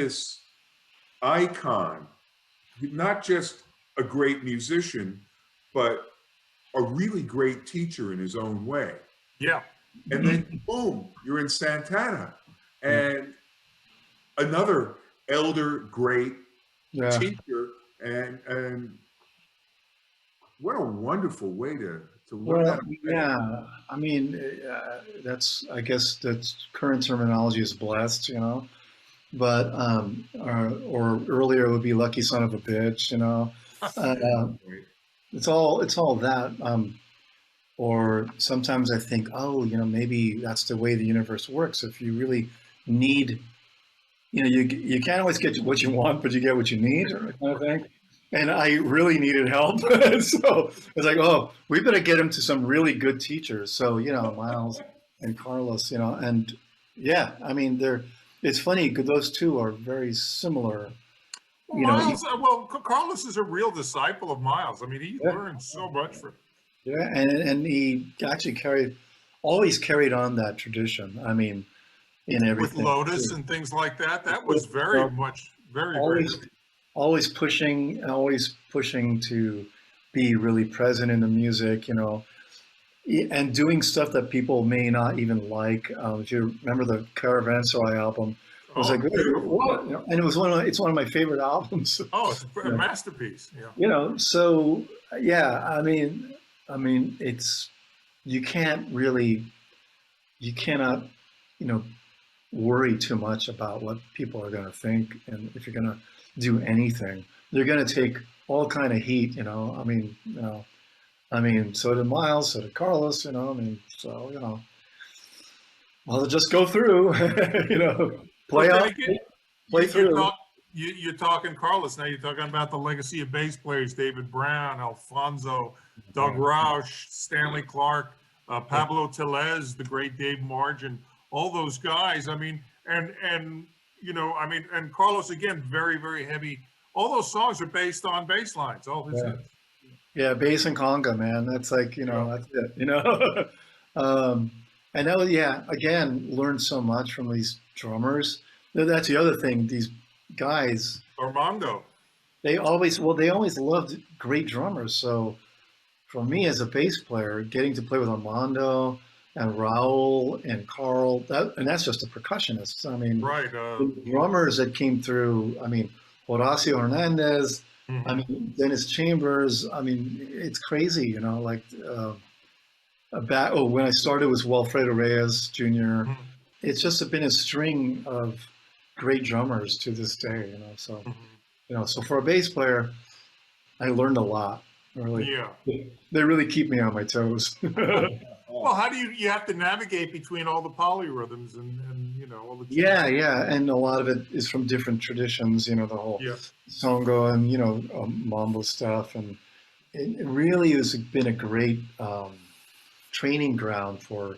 this icon, not just a great musician, but a really great teacher in his own way. Yeah. And then boom, you're in Santana, Yeah. and another elder great Yeah. teacher, and what a wonderful way to learn how Well, to play. yeah. I mean, I guess that's current terminology is blessed, you know. But or earlier it would be lucky son of a bitch, you know. Uh, it's all that. Or sometimes I think, oh, you know, maybe that's the way the universe works. If you really need, you know, you can't always get what you want, but you get what you need, kind of thing. And I really needed help, so it's like, oh, we better get him to some really good teachers. So you know, Miles and Carlos, you know, and yeah, I mean, they're. It's funny because those two are very similar. Well, You know, Miles, Carlos is a real disciple of Miles. I mean, he yeah, learned so much from. yeah, and he actually always carried on that tradition. I mean, in With everything. Lotus and things like that. That was very much, very always, great. always pushing to be really present in the music, you know, and doing stuff that people may not even like. If you remember the Caravanserai album, it was Oh, like, beautiful. what? You know, and it's one of my favorite albums. Oh, it's a You know, masterpiece. Yeah. you know, so yeah, I mean, it's you can't really, you cannot, you know, worry too much about what people are going to think, and if you're going to do anything, they're going to take all kind of heat. You know, I mean, you know, I mean, so did Miles, so did Carlos. You know, I mean, so you know, well, just go through. You know, play But then out, again, play through. you're talking Carlos now. You're talking about the legacy of bass players: David Brown, Alfonso, Doug Yeah. Roush, Stanley Clark, Pablo Tellez, the great Dave Margin, all those guys. I mean, and you know, I mean, and Carlos again, very very heavy. All those songs are based on bass lines. All his Yeah. hits. Yeah, bass and conga, man. That's like, you know, Yeah. that's it, you know. um, I know, yeah, again, learned so much from these drummers. That's the other thing. These guys, Armando. they always loved great drummers. So for me as a bass player, getting to play with Armando and Raul and Carl, and that's just the percussionists. I mean, Right. the drummers that came through, I mean, Horacio Hernandez, I Mhm. mean, Dennis Chambers, I mean, it's crazy, you know, like when I started was Walfredo Reyes Jr. Mhm. It's just been a string of great drummers to this day, you know. So, Mhm. you know, so for a bass player, I learned a lot. Really, Yeah. they really keep me on my toes. Well, how do you have to navigate between all the polyrhythms and you know all the Yeah, changes? yeah, and a lot of it is from different traditions. You know, the whole Yeah. songo and you know mambo stuff, and it really has been a great training ground for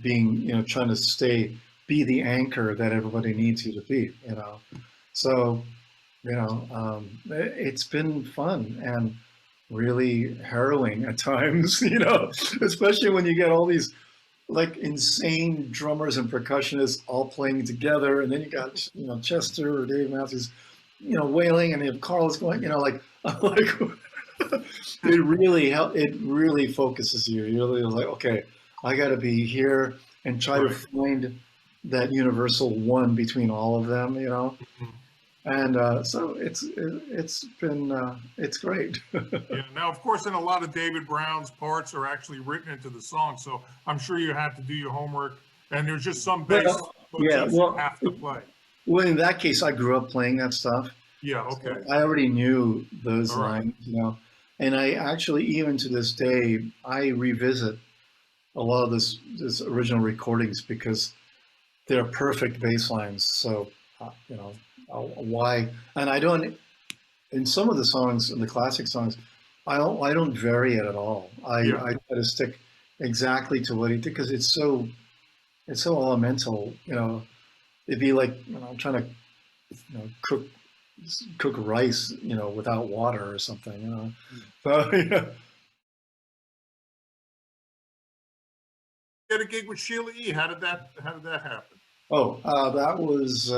being, you know, trying to be the anchor that everybody needs you to be. You know, so you know, it's been fun and really harrowing at times. You know, especially when you get all these like insane drummers and percussionists all playing together, and then you got, you know, Chester or Dave Matthews, you know, wailing, and you have Carlos going, you know, like I'm like it really focuses you. You're really like, okay, I got to be here and try to Right. find that universal one between all of them, you know. Mhm. And so it's been it's great. Yeah. Now, of course, in a lot of David Brown's parts are actually written into the song, so I'm sure you had to do your homework. And there's just some bass Well, yeah, motifs you well, have to play. well, in that case, I grew up playing that stuff. Yeah. So Okay. I already knew those All right. lines, you know, and I actually, even to this day, I revisit a lot of this original recordings because they're perfect bass lines. So, you know, why? And I don't, in some of the songs, in the classic songs, I don't vary it at all. Yeah. I try to stick exactly to what he did because it's so elemental. You know, it'd be like, you know, trying to, you know, cook rice, you know, without water or something, you know. So yeah. Get a gig with Sheila E. How did that happen? Oh, that was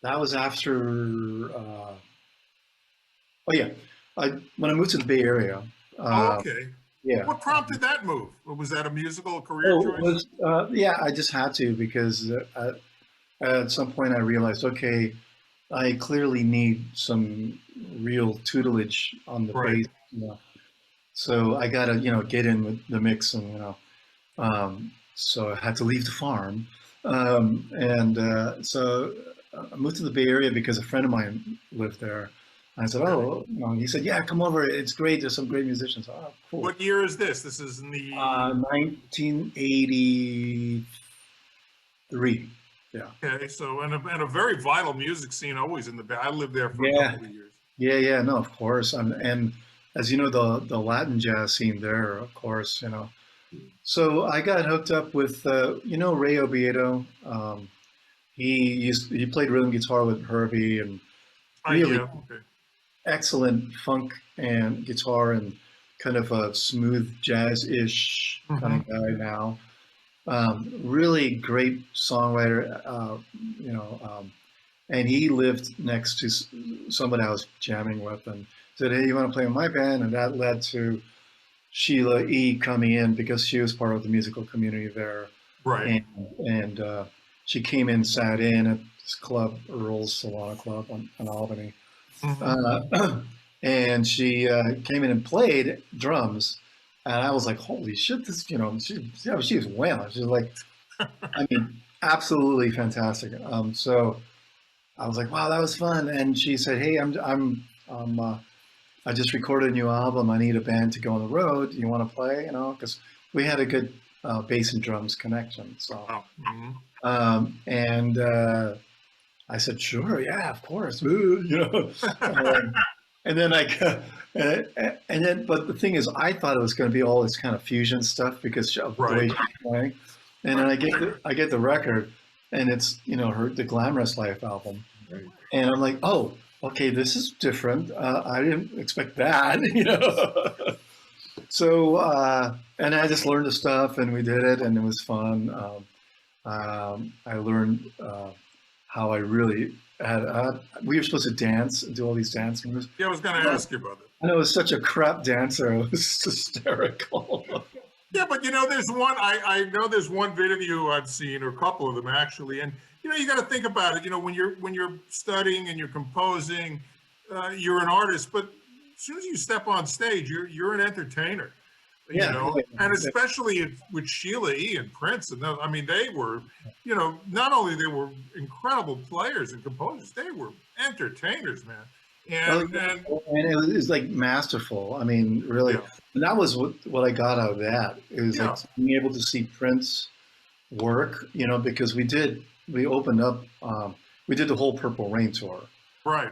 that was after. Oh yeah, when I moved to the Bay Area. Oh, Uh, okay. yeah. What prompted that move? Was that a musical career Oh, it choice? was yeah. I just had to because at some point I realized, okay, I clearly need some real tutelage on the Right. bass. So I gotta, get in with the mix, and so I had to leave the farm, and so I moved to the Bay Area because a friend of mine lived there. I said, Okay. oh, he said, yeah, come over. It's great. There's some great musicians. Oh, cool. What year is this? This is in the 1983. Yeah. okay. So and a very vital music scene always in the Bay. I lived there for a Yeah. couple of years. Yeah. Yeah. No, of course. And as you know, the Latin jazz scene there, of course, So I got hooked up with, Ray Oviedo. He played rhythm guitar with Herbie, and really Yeah. Okay. excellent funk and guitar, and kind of a smooth jazz-ish kind Hmm. of guy now. Really great songwriter, and he lived next to somebody I was jamming with, and said, "Hey, you want to play in my band?" And that led to Sheila E. coming in because she was part of the musical community there, Right. and she came in, sat in at this club, Earl's Solana Club on Albany, Hmm. uh, and she came in and played drums, and I was like, "Holy shit! This, she was wailing. She was like, I mean, absolutely fantastic." So I was like, "Wow, that was fun." And she said, "Hey, I just recorded a new album. I need a band to go on the road. You want to play? Because we had a good bass and drums connection. So, Oh, hmm. and I said, sure, yeah, of course. Ooh, and then but the thing is, I thought it was going to be all this kind of fusion stuff because of the way Right. she was playing. And then I get the record, and it's the Glamorous Life album, Right. and I'm like, oh, okay, this is different. I didn't expect that, So, and I just learned the stuff, and we did it, and it was fun. I learned how I really had. We were supposed to dance, do all these dance moves. Yeah, I was going to ask you about it. And I was such a crap dancer. It was hysterical. Yeah, but I know there's one video I've seen, or a couple of them actually, and you got to think about it. When you're studying and you're composing, you're an artist, but as soon as you step on stage, you're an entertainer. Yeah, And especially with Sheila E. and Prince, and I mean, they were, not only they were incredible players and composers, they were entertainers, man. And and it was like masterful. I mean, really, yeah, and that was what I got out of that. It was like yeah, being able to see Prince work, because we opened up, we did the whole Purple Rain tour. right,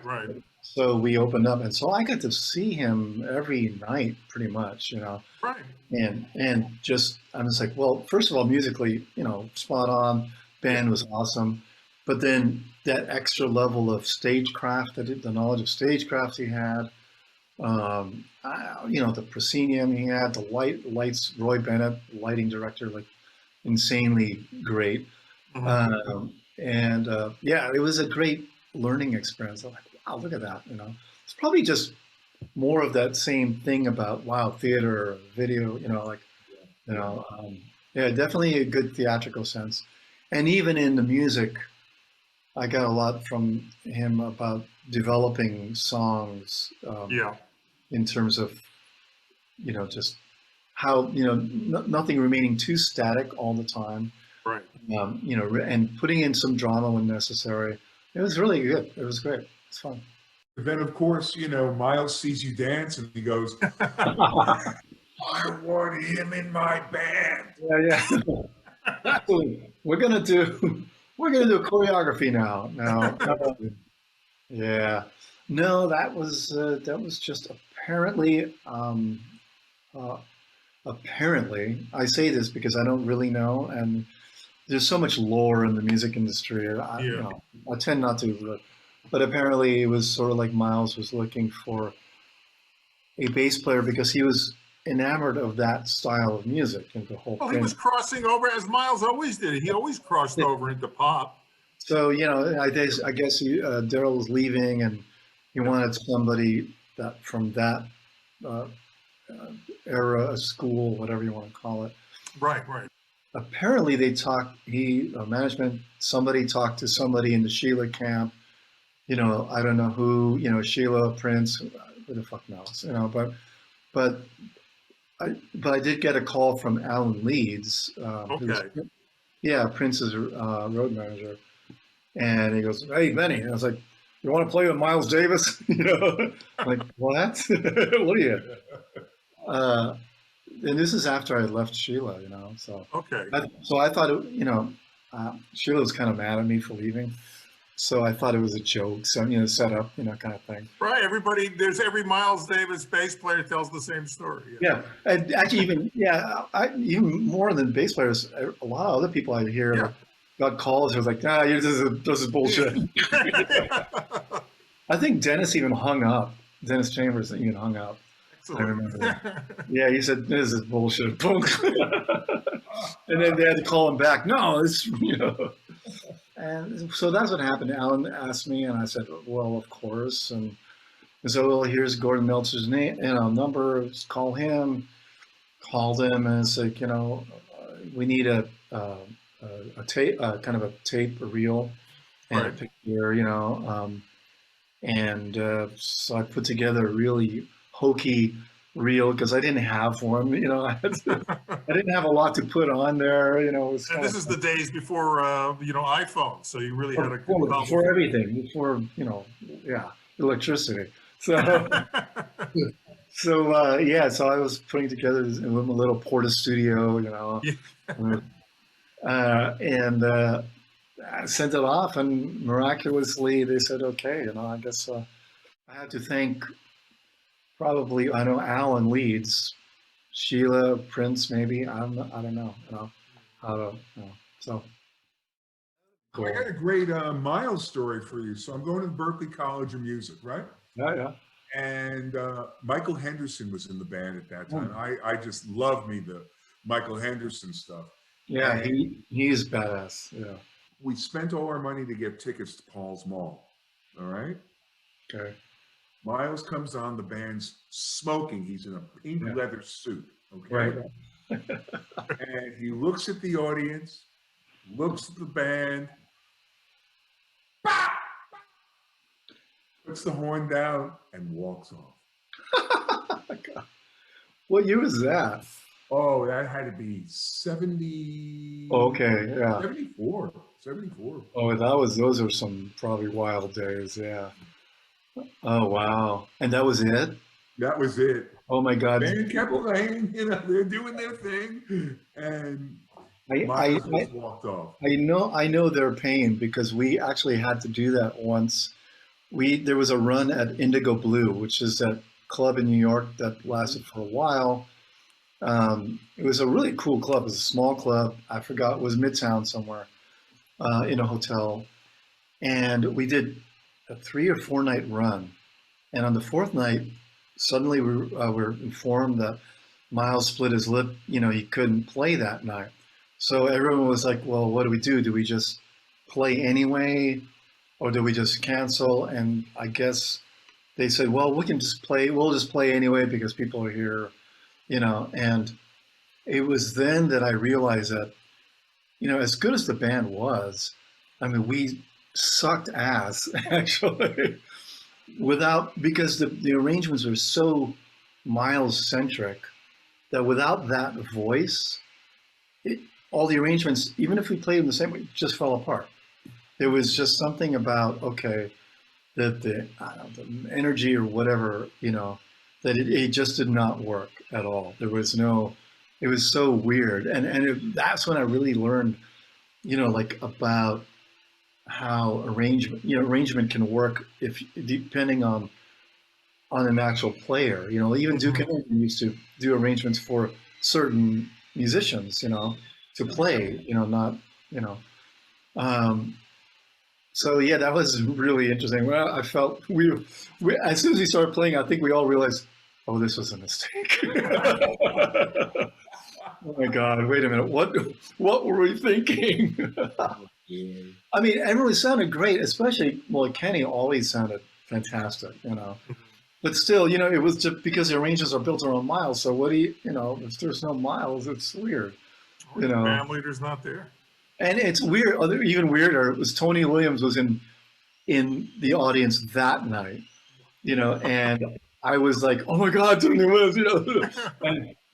So we opened up, and so I got to see him every night, pretty much, right. and just I'm just like, well, first of all, musically, spot on. Yeah, Band was awesome, but then that extra level of stagecraft, the knowledge of stagecraft he had, the proscenium he had, the lights, Roy Bennett, lighting director, like insanely great. mhm. And yeah, it was a great learning experience. I'm like, wow, look at that. It's probably just more of that same thing about wow, theater, video. Yeah, definitely a good theatrical sense. And even in the music, I got a lot from him about developing songs Yeah, in terms of just how nothing remaining too static all the time, right. and putting in some drama when necessary. It was really good. It was great. It's fun. Then, of course, Miles sees you dance and he goes, I want him in my band. Yeah, yeah. Exactly. We're gonna do a choreography now. Now, yeah. No, that was just uh, apparently. I say this because I don't really know, and there's so much lore in the music industry. Yeah. I tend not to, but apparently it was sort of like Miles was looking for a bass player because he was enamored of that style of music and the whole Well, he was Prince. crossing over as Miles always did. He always crossed over into pop. So, I guess Daryl was leaving, and he wanted somebody that from that uh, era of school, whatever you want to call it. Right, right. Apparently, they talked. Management, somebody talked to somebody in the Sheila camp. I don't know who. Sheila Prince, who the fuck knows? But I did get a call from Alan Leeds, who's Okay. Prince's road manager. And he goes, "Hey, Benny." And I was like, "You want to play with Miles Davis?" I'm like, what? What are you? Uh, and this is after I left Sheila, So, Okay. I thought, Sheila was kind of mad at me for leaving. So I thought it was a joke, so set up, kind of thing. Right. Every Miles Davis bass player tells the same story. Yeah, and actually, even more than bass players, a lot of other people I hear like got calls. It was like, this is bullshit. I think Dennis even hung up. Dennis Chambers even hung up. Excellent. I remember that. Yeah, he said, "This is bullshit." And then they had to call him back. No, it's And so that's what happened. Alan asked me, and I said, "Well, of course." And so, well, here's Gordon Meltzer's name and number. Just call him. Called him, and it's like, we need a tape, kind of a tape, a reel, and Right. a picture, and so I put together a really hokey reel because I didn't have one. I didn't have a lot to put on there. It was And this is the days before, iPhones. So you really had to before everything, before electricity. So. So I was putting together a little Porta studio, and I sent it off, and miraculously they said okay. I guess I had to thank probably, I know, Alan Leeds, Sheila Prince, maybe, I don't know, how to, so. I got a great Miles story for you. So I'm going to Berklee College of Music, right? Yeah. And Michael Henderson was in the band at that time. I just love me the Michael Henderson stuff. Yeah, he's badass. Yeah. We spent all our money to get tickets to Paul's Mall. All right. Okay. Miles comes on, the band's smoking. He's in a pink leather suit. Okay. Right. And he looks at the audience, looks at the band, puts the horn down, and walks off. What year was that? Oh, that had to be 70. Okay, yeah. 74. Oh, those are some probably wild days, yeah. Oh, wow. And that was it? That was it. Oh my God. Band kept playing, they're doing their thing. And Miles just walked off. I know their pain because we actually had to do that once. There was a run at Indigo Blue, which is that club in New York that lasted for a while. It was a really cool club. It was a small club. I forgot, it was Midtown somewhere, in a hotel. And we did a 3 or 4 night run. And on the 4th night, suddenly we were informed that Miles split his lip. He couldn't play that night. So everyone was like, well, what do we do? Do we just play anyway? Or do we just cancel? And I guess they said, well, we'll just play anyway because people are here, and it was then that I realized that, as good as the band was, I mean, we sucked ass actually because the arrangements were so Miles centric that without that voice, all the arrangements, even if we played them the same way, just fell apart. There was just something about, that the energy or whatever, that it just did not work at all. It was so weird. And that's when I really learned, about how arrangement can work depending on an actual player. Even Duke Ellington used to do arrangements for certain musicians, to play, not. So yeah, that was really interesting. Well, I felt we as soon as we started playing, I think we all realized, oh, this was a mistake. Oh my God! Wait a minute. What were we thinking? Yeah. I mean, everyone sounded great, especially, well, Kenny always sounded fantastic, you know. But still, you know, it was just because the arrangements are built around Miles. So what do you know, if there's no Miles, it's weird, Or you the know. band leader's not there. And it's weird, even weirder was Tony Williams was in the audience that night, you know, and I was like, oh my God, Tony Williams, you know.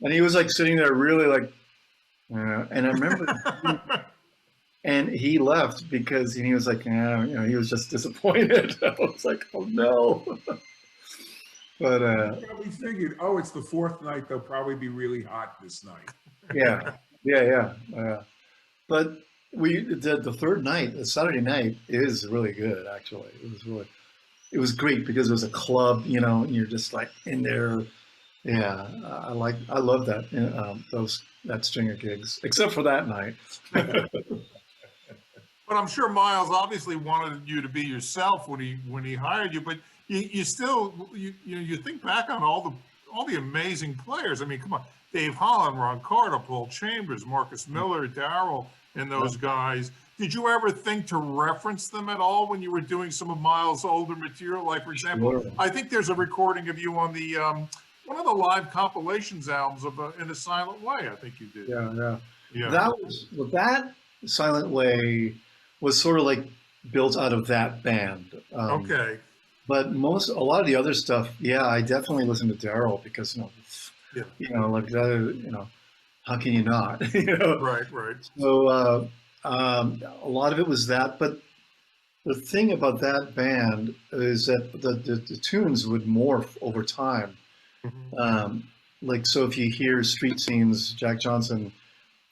And he was like sitting there really like, and I remember, and he left because he was like, you know, he was just disappointed. I was like, oh no. But He probably figured, oh, it's the fourth night. They'll probably be really hot this night. yeah, yeah. But the third night, the Saturday night, is really good. Actually, it was great because it was a club, you know, and you're just like in there. Yeah, I love that that Stringer gigs, except for that night. But I'm sure Miles obviously wanted you to be yourself when he hired you. But you still you think back on all the amazing players. I mean, come on, Dave Holland, Ron Carter, Paul Chambers, Marcus Miller, Darrell, and those guys. Did you ever think to reference them at all when you were doing some of Miles' older material? Like, for example, Sure. I think there's a recording of you on the one of the live compilations albums of In a Silent Way. I think you did. Yeah. Yeah. That Silent Way was sort of like built out of that band. Okay. But a lot of the other stuff, yeah, I definitely listened to Darrell because Yeah. you know, like you know, how can you not? You know. Right. So a lot of it was that, but the thing about that band is that the tunes would morph over time. Mhm. Like, so if you hear Street Scenes, Jack Johnson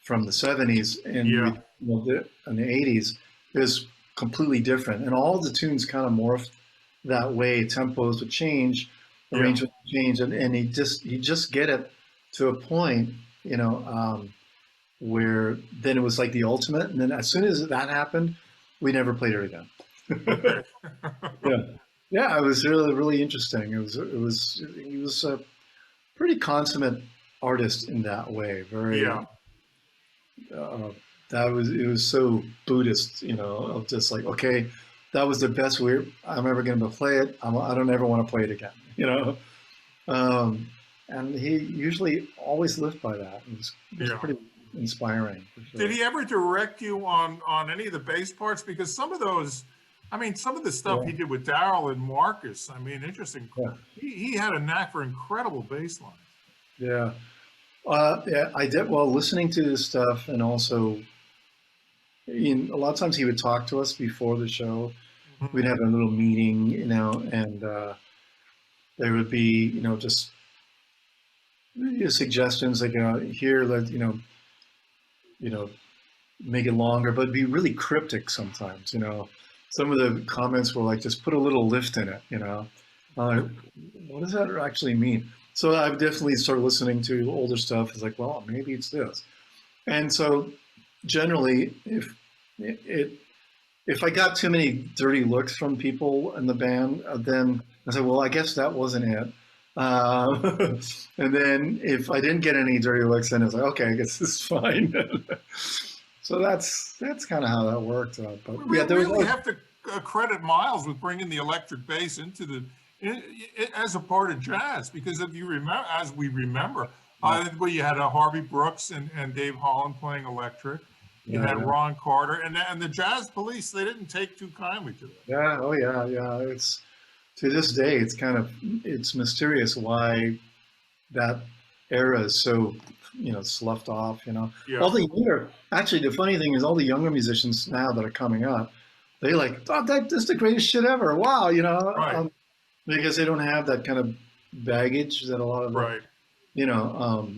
from the 70s and Yeah. in the 80s is completely different. And all the tunes kind of morphed that way. Tempos would change, Yeah. arrangements would change, and you just get it to a point, you know, where then it was like the ultimate. And then as soon as that happened, we never played it again. Okay. Yeah, it was really interesting. He was a pretty consummate artist in that way. Very, Yeah. it was so Buddhist, you know, of just like, okay, that was the best I'm ever going to play it. I don't ever want to play it again, you know. And he usually always lived by that. It was Yeah. pretty inspiring. For sure. Did he ever direct you on any of the bass parts? Because some of those, I mean, some of the stuff he did with Darrell and Marcus, I mean, interesting. Yeah. He had a knack for incredible bass lines. Yeah. Yeah, I did. Well, listening to this stuff, and also, a lot of times he would talk to us before the show. Mhm. We'd have a little meeting, you know, and there would be, you know, just suggestions like, here, you know, make it longer, but be really cryptic sometimes. You know, some of the comments were like, just put a little lift in it. You know, what does that actually mean? So I've definitely started listening to older stuff. It's like, well, maybe it's this. And so generally, if I got too many dirty looks from people in the band, then I said, well, I guess that wasn't it. And then if I didn't get any dirty looks, then it's like, okay, I guess this is fine. So that's kind of how that worked. But We yeah, there was really have to credit Miles with bringing the electric bass into as a part of jazz, because if you remember, as we remember, where you had Harvey Brooks and Dave Holland playing electric, you had Ron Carter, and the Jazz Police, they didn't take too kindly to it. Yeah, oh yeah. It's to this day, it's mysterious why that era is so, you know, sloughed off. You know, Yeah. all the actually, the funny thing is, all the younger musicians now that are coming up, they like, oh, that's the greatest shit ever. Wow, you know, Right. because they don't have that kind of baggage that a lot of, Right. you know,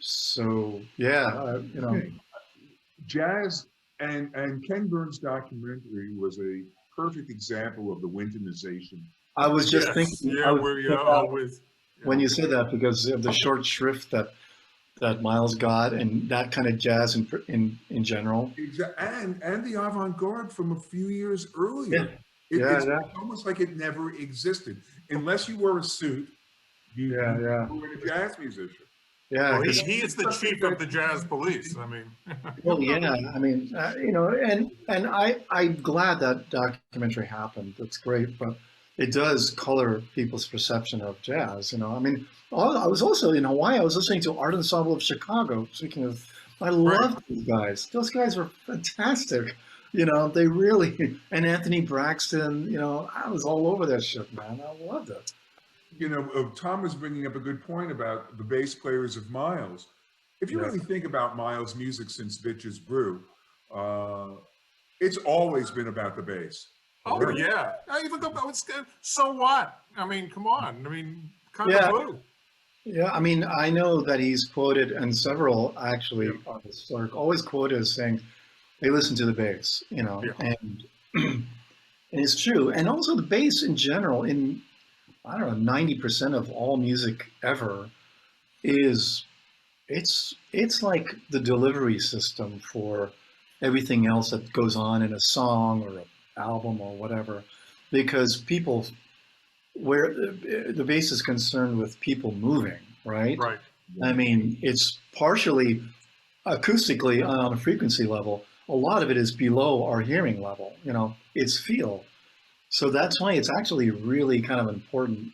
so yeah, you know, Jazz and Ken Burns' documentary was a perfect example of the wintonization. I was just thinking, Yeah, when you said that, because of the short shrift that Miles got, and that kind of jazz in general. And the avant-garde from a few years earlier. It's almost like it never existed. Unless you wore a suit, you were a jazz musician. Yeah, Well, because he is the chief of the jazz police. I mean, well, yeah, I mean, you know, and I'm glad that documentary happened. That's great, but it does color people's perception of jazz. You know, I mean, I was also in Hawaii. I was listening to Art Ensemble of Chicago. Speaking of, I right. loved these guys. Those guys were fantastic. You know, they really and Anthony Braxton. You know, I was all over that shit, man. I loved it. You know, Tom was bringing up a good point about the bass players of Miles. If you Yeah, really think about Miles' music since Bitches Brew, uh, it's always been about the bass. Oh yeah, yeah. I even go. So what? I mean, come on. I mean, kind of yeah. boo. Yeah, I mean, I know that he's quoted, and several Yeah. actually artists are always quoted as saying they listen to the bass, you know, Yeah. and and it's true. And also the bass in general, in I don't know, 90% of all music ever is it's like the delivery system for everything else that goes on in a song or an album or whatever, because people where the bass is concerned with people moving, right? Right. I Right. mean, it's partially acoustically on a frequency level. A lot of it is below our hearing level. You know, it's feel. So that's why it's actually really kind of an important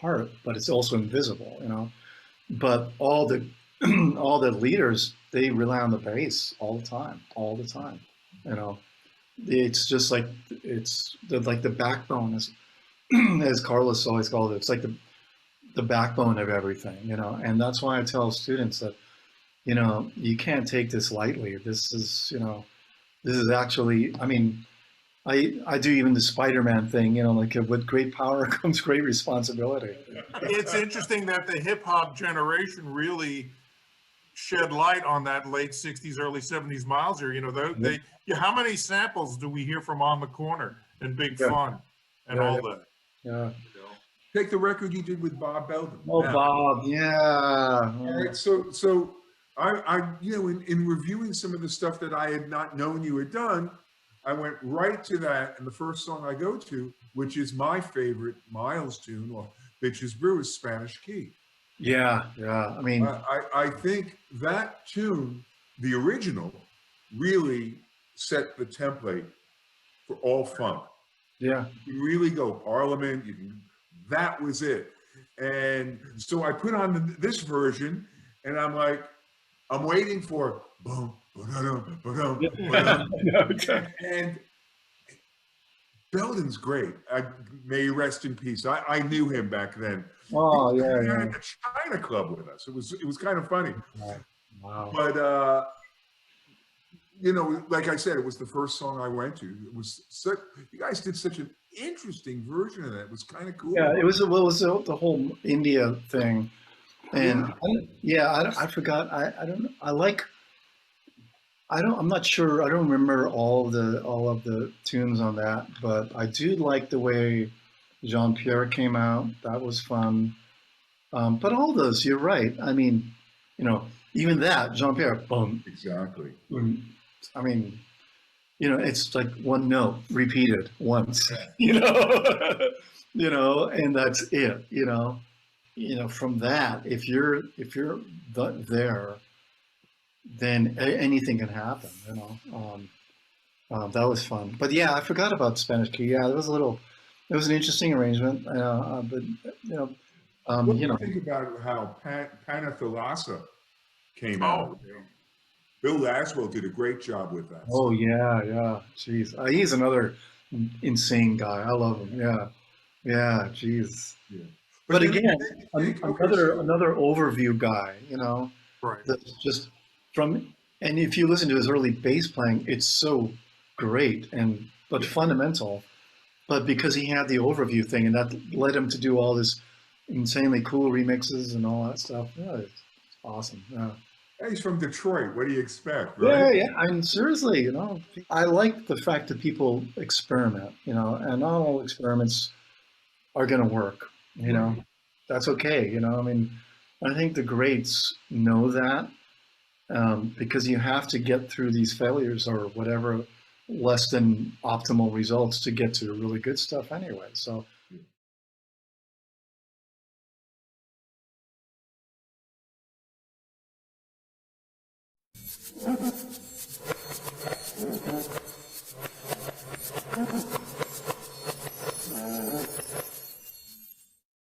part, but it's also invisible. You know, but all the all the leaders they rely on the bass all the time. You know, it's just like like the backbone, as Carlos always called it. It's like the backbone of everything. You know, and that's why I tell students that you know, you can't take this lightly. This is, you know, this is actually, I mean, I do even the Spider-Man thing, you know, like with great power comes great responsibility. It's interesting that the hip hop generation really shed light on that late 60s, early 70s Milesier. You know, Yeah, yeah, how many samples do we hear from On the Corner and Big yeah, Fun and yeah, all that? yeah. You know? Take the record you did with Bob Belden. Oh, Now, Bob, yeah. all right, so you know, in reviewing some of the stuff that I had not known you had done, I went right to that, and the first song I go to, which is my favorite Miles tune, or Bitches Brew, is Spanish Key. Yeah, yeah. I mean, I think that tune, the original, really set the template for all funk. yeah, You can really go Parliament. You can. That was it. And so I put on this version, and I'm like, I'm waiting for boom, ba-dum, ba-dum, yeah. ba-dum. Okay. And Belden's great. May he rest in peace. I knew him back then. He Oh, was yeah, hanging out yeah. at the China Club with us. It was kind of funny. Wow. Wow. But you know, like I said, it was the first song I went to. It was such, you guys did such an interesting version of that. It was kind of Yeah, cool. it was well, it was the whole India thing, and Yeah. yeah, I forgot. I don't. I like. I don't. I'm not sure. I don't remember all of the tunes on that, but I do like the way Jean Pierre came out. That was fun. But all those, you're right. I mean, you know, even that Jean Pierre, boom, Exactly. boom. I mean, you know, it's like one note repeated once. Yeah. You know, you know, and that's it. You know, from that, if you're there, then anything can happen. You know. That was fun. But yeah, I forgot about Spanish Key. Yeah, it was an interesting arrangement. But What do you you know, think about how Panathalassa came out? Oh, yeah. Bill Laswell did a great job with that oh stuff. yeah, yeah. Jeez, he's another insane guy. I love him. Yeah, yeah. Jeez. Yeah. But But then again, you think, okay, so another overview guy. You know, Right. that's just from. And if you listen to his early bass playing, it's so great and but yeah, fundamental. But because he had the overview thing, and that led him to do all this insanely cool remixes and all that stuff. Yeah, it's awesome. Yeah. he's from Detroit. What do you expect, right? Yeah, yeah. I mean, seriously, you know, I like the fact that people experiment, you know, and not all experiments are going to work, you Right. know, that's okay. You know, I mean, I think the greats know that because you have to get through these failures or whatever less than optimal results to get to really good stuff anyway. So